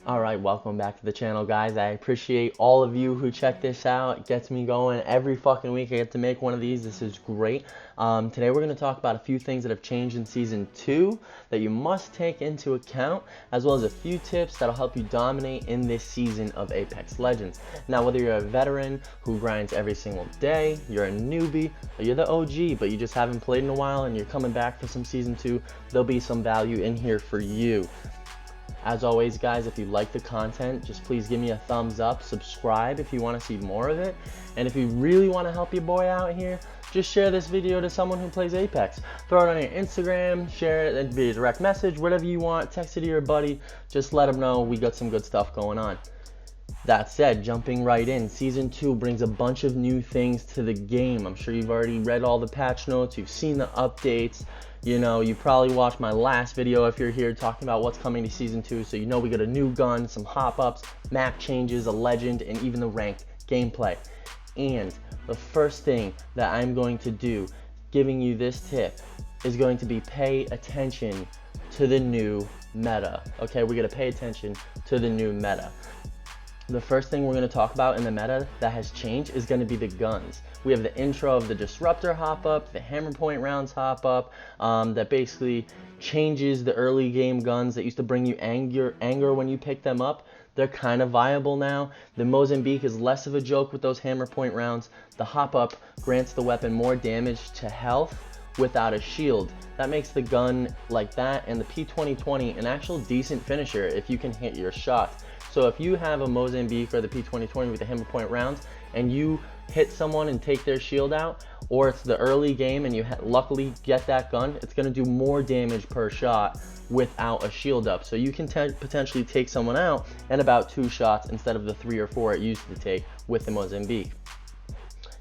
Alright, welcome back to the channel, guys. I appreciate all of you who check this out. It gets me going every fucking week. I get to make one of these. This is great. Today we're going to talk about a few things that have changed in Season 2 that you must take into account, as well as a few tips that'll help you dominate in this season of Apex Legends. Now, whether you're a veteran who grinds every single day, you're a newbie, or you're the OG, but you just haven't played in a while and you're coming back for some Season 2, there'll be some value in here for you. As always, guys, if you like the content, just please give me a thumbs up, subscribe if you want to see more of it, and if you really want to help your boy out here, just share this video to someone who plays Apex. Throw it on your Instagram, share it via direct message, whatever you want, text it to your buddy, just let them know we got some good stuff going on. That said, jumping right in, Season 2 brings a bunch of new things to the game. I'm sure you've already read all the patch notes, you've seen the updates, you probably watched my last video if you're here talking about what's coming to Season 2, so you know we got a new gun, some hop-ups, map changes, a legend, and even the ranked gameplay. And the first thing that I'm going to do, giving you this tip, is going to be pay attention to the new meta. Okay, we're going to pay attention to the new meta. The first thing we're going to talk about in the meta that has changed is going to be the guns. We have the intro of the Disruptor hop-up, the Hammer Point rounds hop-up, that basically changes the early game guns that used to bring you anger when you pick them up. They're kind of viable now. The Mozambique is less of a joke with those Hammer Point rounds. The hop-up grants the weapon more damage to health without a shield. That makes the gun like that and the P2020 an actual decent finisher if you can hit your shots. So if you have a Mozambique or the P2020 with the Hammer Point rounds and you hit someone and take their shield out, or it's the early game and you luckily get that gun, it's going to do more damage per shot without a shield up. So you can potentially take someone out in about 2 shots instead of the 3 or 4 it used to take with the Mozambique.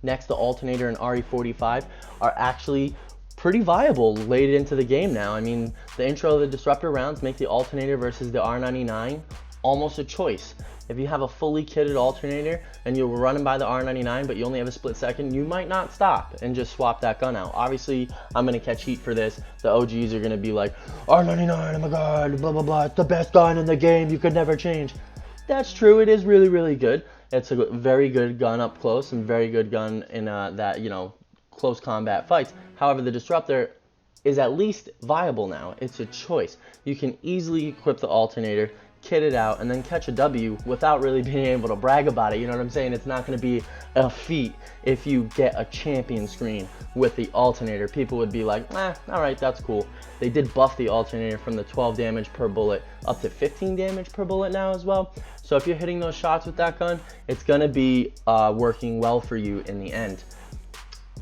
Next, the Alternator and RE45 are actually pretty viable late into the game now. I mean, the intro of the Disruptor rounds make the Alternator versus the R99 almost a choice. If you have a fully kitted Alternator and you're running by the R99 but you only have a split second, you might not stop and just swap that gun out. Obviously, I'm going to catch heat for this. The OGs are going to be like, R99, oh my god, blah blah blah, it's the best gun in the game, you could never change. That's true, it is really, really good. It's a very good gun up close and very good gun in close combat fights. However, the Disruptor is at least viable now. It's a choice. You can easily equip the Alternator, kit it out, and then catch a W without really being able to brag about it. You know what I'm saying? It's not going to be a feat if you get a champion screen with the Alternator. People would be like, alright, that's cool. They did buff the Alternator from the 12 damage per bullet up to 15 damage per bullet now as well. So if you're hitting those shots with that gun, it's going to be working well for you in the end.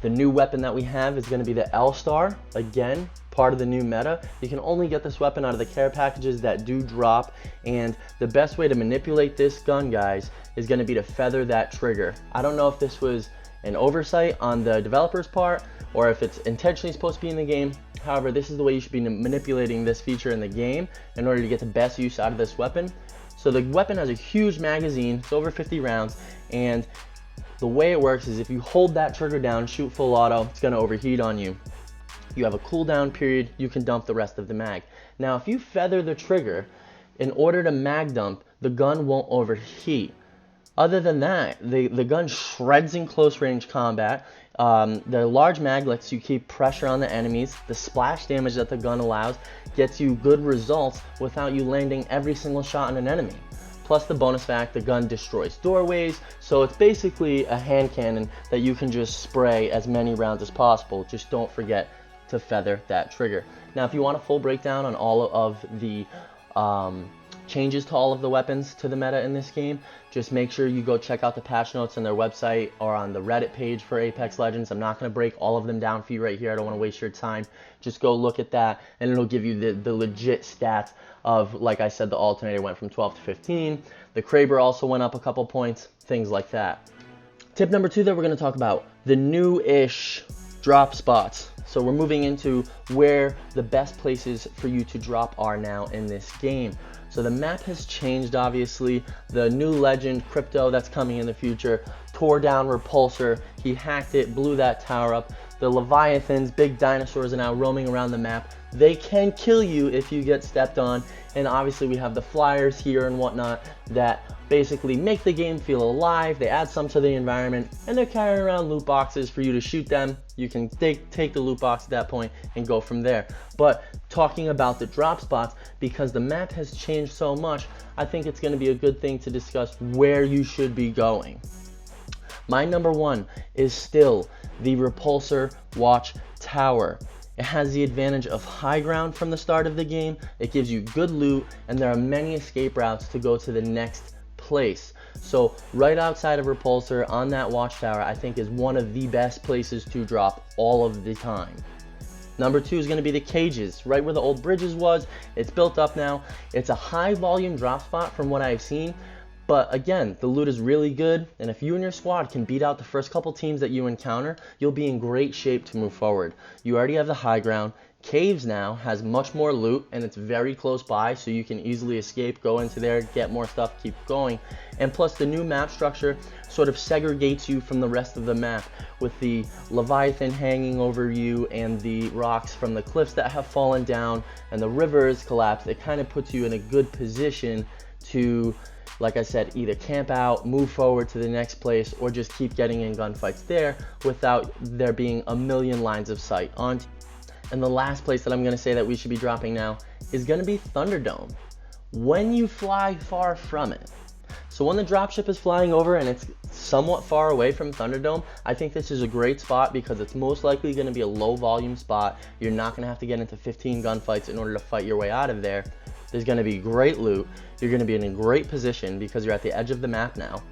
The new weapon that we have is going to be the L-Star. Again, part of the new meta. You can only get this weapon out of the care packages that do drop, and the best way to manipulate this gun, guys, is going to be to feather that trigger. I don't know if this was an oversight on the developer's part or if it's intentionally supposed to be in the game. However, this is the way you should be manipulating this feature in the game in order to get the best use out of this weapon. So the weapon has a huge magazine, it's over 50 rounds, and the way it works is if you hold that trigger down, shoot full auto, it's going to overheat on you. You have a cooldown period, you can dump the rest of the mag. Now, if you feather the trigger, in order to mag dump, the gun won't overheat. Other than that, the gun shreds in close range combat. The large mag lets you keep pressure on the enemies. The splash damage that the gun allows gets you good results without you landing every single shot on an enemy. Plus the bonus fact, the gun destroys doorways, so it's basically a hand cannon that you can just spray as many rounds as possible. Just don't forget to feather that trigger. Now, if you want a full breakdown on all of the changes to all of the weapons to the meta in this game, just make sure you go check out the patch notes on their website or on the Reddit page for Apex Legends. I'm not going to break all of them down for you right here. I don't want to waste your time. Just go look at that and it'll give you the legit stats of, like I said, the Alternator went from 12 to 15. The Kraber also went up a couple points, things like that. Tip number 2 that we're going to talk about, the new-ish drop spots. So we're moving into where the best places for you to drop are now in this game. So the map has changed, obviously. The new legend, Crypto, that's coming in the future, tore down Repulsor. He hacked it, blew that tower up. The Leviathans, big dinosaurs, are now roaming around the map. They can kill you if you get stepped on. And obviously we have the flyers here and whatnot that basically make the game feel alive. They add some to the environment, and they're carrying around loot boxes for you to shoot them. You can take the loot box at that point and go from there. But talking about the drop spots, because the map has changed so much, I think it's going to be a good thing to discuss where you should be going. My number one is still the Repulsor Watch Tower. It has the advantage of high ground from the start of the game. It gives you good loot, and there are many escape routes to go to the next place. So right outside of Repulsor on that watchtower, I think is one of the best places to drop all of the time. Number two is going to be the cages, right where the old bridges was. It's built up now. It's a high volume drop spot from what I've seen. But again, the loot is really good, and if you and your squad can beat out the first couple teams that you encounter, you'll be in great shape to move forward. You already have the high ground. Caves now has much more loot, and it's very close by, so you can easily escape, go into there, get more stuff, keep going. And plus, the new map structure sort of segregates you from the rest of the map, with the Leviathan hanging over you and the rocks from the cliffs that have fallen down and the rivers collapsed. It kind of puts you in a good position to, like I said, either camp out, move forward to the next place, or just keep getting in gunfights there without there being a million lines of sight on. And the last place that I'm going to say that we should be dropping now is going to be Thunderdome, when you fly far from it. So when the dropship is flying over and it's somewhat far away from Thunderdome, I think this is a great spot because it's most likely going to be a low volume spot. You're not going to have to get into 15 gunfights in order to fight your way out of there. There's going to be great loot. You're going to be in a great position because you're at the edge of the map now.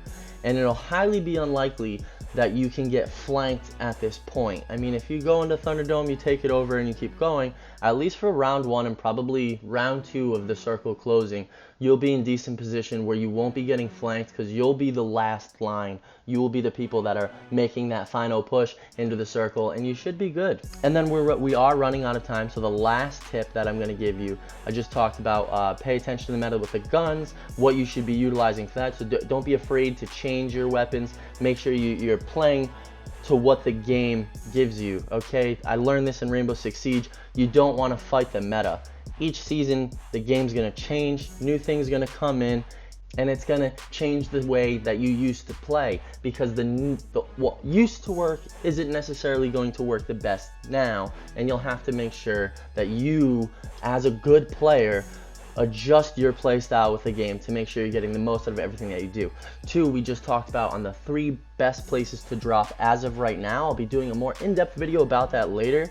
And it'll highly be unlikely that you can get flanked at this point. I mean, if you go into Thunderdome, you take it over and you keep going, at least for round one and probably round two of the circle closing, you'll be in decent position where you won't be getting flanked because you'll be the last line. You will be the people that are making that final push into the circle, and you should be good. And then we are running out of time, so the last tip that I'm going to give you, I just talked about pay attention to the meta with the guns, what you should be utilizing for that. So don't be afraid to change your weapons. Make sure you're playing to what the game gives you, okay? I learned this in Rainbow Six Siege. You don't want to fight the meta. Each season, the game's going to change, new things going to come in, and it's going to change the way that you used to play, because what used to work isn't necessarily going to work the best now, and you'll have to make sure that you, as a good player, adjust your play style with the game to make sure you're getting the most out of everything that you do. Two, we just talked about on the 3 best places to drop as of right now. I'll be doing a more in-depth video about that later,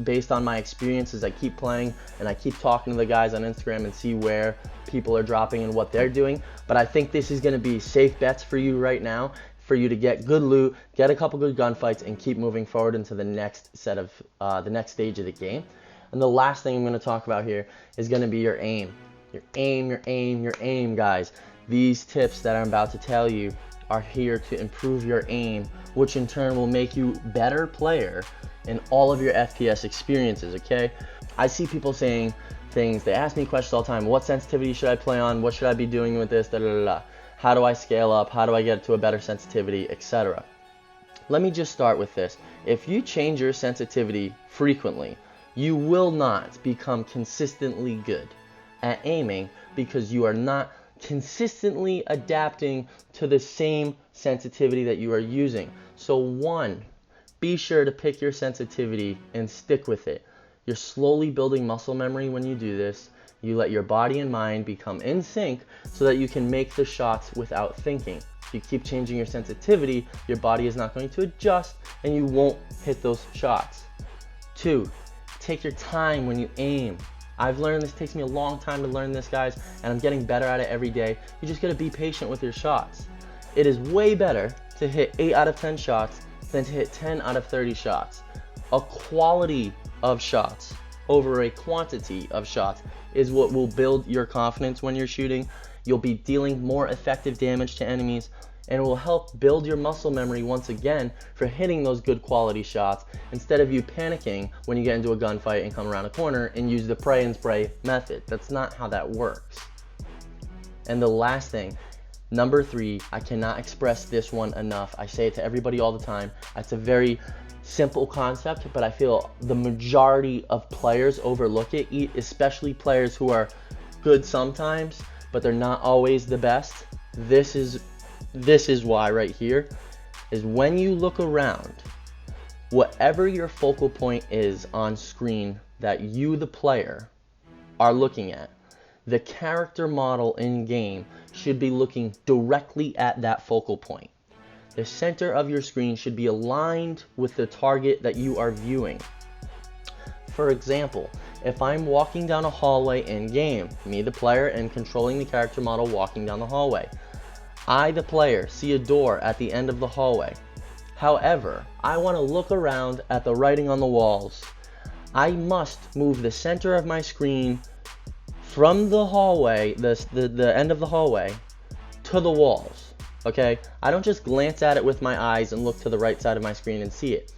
based on my experiences. I keep playing and I keep talking to the guys on Instagram and see where people are dropping and what they're doing. But I think this is going to be safe bets for you right now, for you to get good loot, get a couple good gunfights, and keep moving forward into the next set of the next stage of the game. And the last thing I'm going to talk about here is going to be your aim. Your aim, guys. These tips that I'm about to tell you are here to improve your aim, which in turn will make you a better player in all of your FPS experiences, okay? I see people saying things, they ask me questions all the time. What sensitivity should I play on? What should I be doing with this? Da, da, da, da. How do I scale up? How do I get to a better sensitivity, etc.? Let me just start with this. If you change your sensitivity frequently, you will not become consistently good at aiming because you are not consistently adapting to the same sensitivity that you are using. So 1, be sure to pick your sensitivity and stick with it. You're slowly building muscle memory when you do this. You let your body and mind become in sync so that you can make the shots without thinking. If you keep changing your sensitivity, your body is not going to adjust and you won't hit those shots. 2, take your time when you aim. I've learned this, takes me a long time to learn this, guys, and I'm getting better at it every day. You just gotta be patient with your shots. It is way better to hit 8 out of 10 shots than to hit 10 out of 30 shots. A quality of shots over a quantity of shots is what will build your confidence when you're shooting. You'll be dealing more effective damage to enemies, and it will help build your muscle memory once again for hitting those good quality shots instead of you panicking when you get into a gunfight and come around a corner and use the pray and spray method. That's not how that works. And the last thing, number 3, I cannot express this one enough. I say it to everybody all the time. It's a very simple concept, but I feel the majority of players overlook it, especially players who are good sometimes, but they're not always the best. This is why right here is when you look around, whatever your focal point is on screen that you, the player, are looking at, the character model in game should be looking directly at that focal point. The center of your screen should be aligned with the target that you are viewing. For example, if I'm walking down a hallway in game, me the player and controlling the character model walking down the hallway, I the player see a door at the end of the hallway. However, I want to look around at the writing on the walls. I must move the center of my screen from the hallway, the end of the hallway, to the walls. Okay? I don't just glance at it with my eyes and look to the right side of my screen and see it.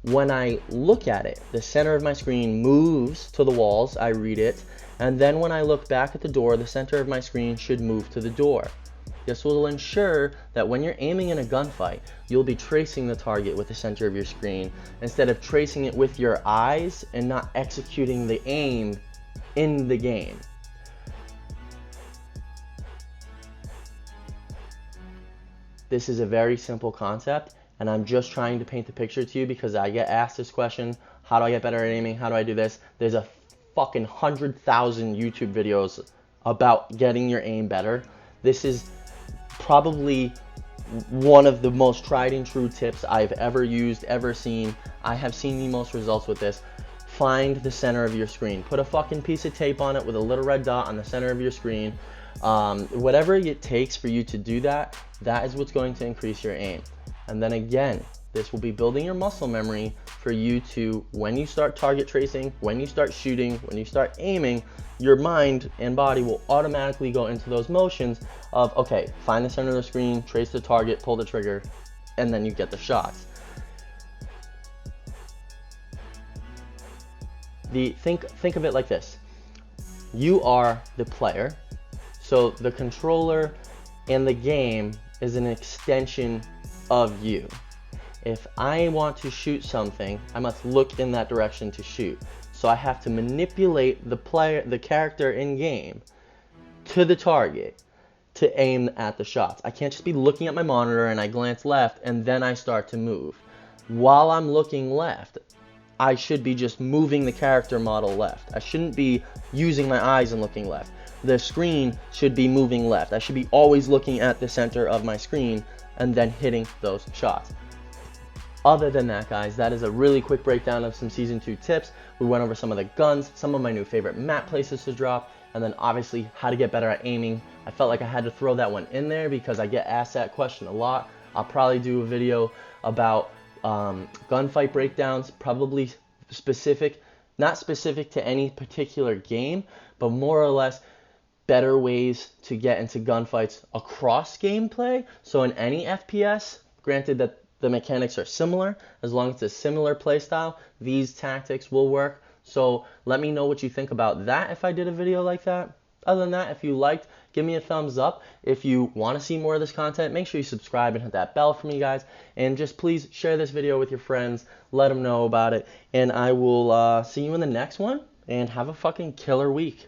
When I look at it, the center of my screen moves to the walls, I read it, and then when I look back at the door, the center of my screen should move to the door. This will ensure that when you're aiming in a gunfight, you'll be tracing the target with the center of your screen instead of tracing it with your eyes and not executing the aim in the game. This is a very simple concept, and I'm just trying to paint the picture to you because I get asked this question, how do I get better at aiming? How do I do this? There's a fucking 100,000 YouTube videos about getting your aim better. This is probably one of the most tried and true tips I've ever used, ever seen. I have seen the most results with this. Find the center of your screen. Put a fucking piece of tape on it with a little red dot on the center of your screen. Whatever it takes for you to do that, that is what's going to increase your aim. And then again, this will be building your muscle memory for you to, when you start target tracing, when you start shooting, when you start aiming, your mind and body will automatically go into those motions of, okay, find the center of the screen, trace the target, pull the trigger, and then you get the shots. Think of it like this. You are the player, so the controller and the game is an extension of you. If I want to shoot something, I must look in that direction to shoot. So I have to manipulate the character in game to the target to aim at the shots. I can't just be looking at my monitor and I glance left and then I start to move. While I'm looking left, I should be just moving the character model left. I shouldn't be using my eyes and looking left. The screen should be moving left. I should be always looking at the center of my screen and then hitting those shots. Other than that, guys, that is a really quick breakdown of some Season 2 tips. We went over some of the guns, some of my new favorite map places to drop, and then obviously how to get better at aiming. I felt like I had to throw that one in there because I get asked that question a lot. I'll probably do a video about gunfight breakdowns, probably specific, not specific to any particular game, but more or less better ways to get into gunfights across gameplay. So in any FPS, granted that the mechanics are similar, as long as it's a similar playstyle, these tactics will work. So let me know what you think about that if I did a video like that. Other than that, if you liked, give me a thumbs up. If you want to see more of this content, make sure you subscribe and hit that bell for me, guys. And just please share this video with your friends. Let them know about it. And I will see you in the next one. And have a fucking killer week.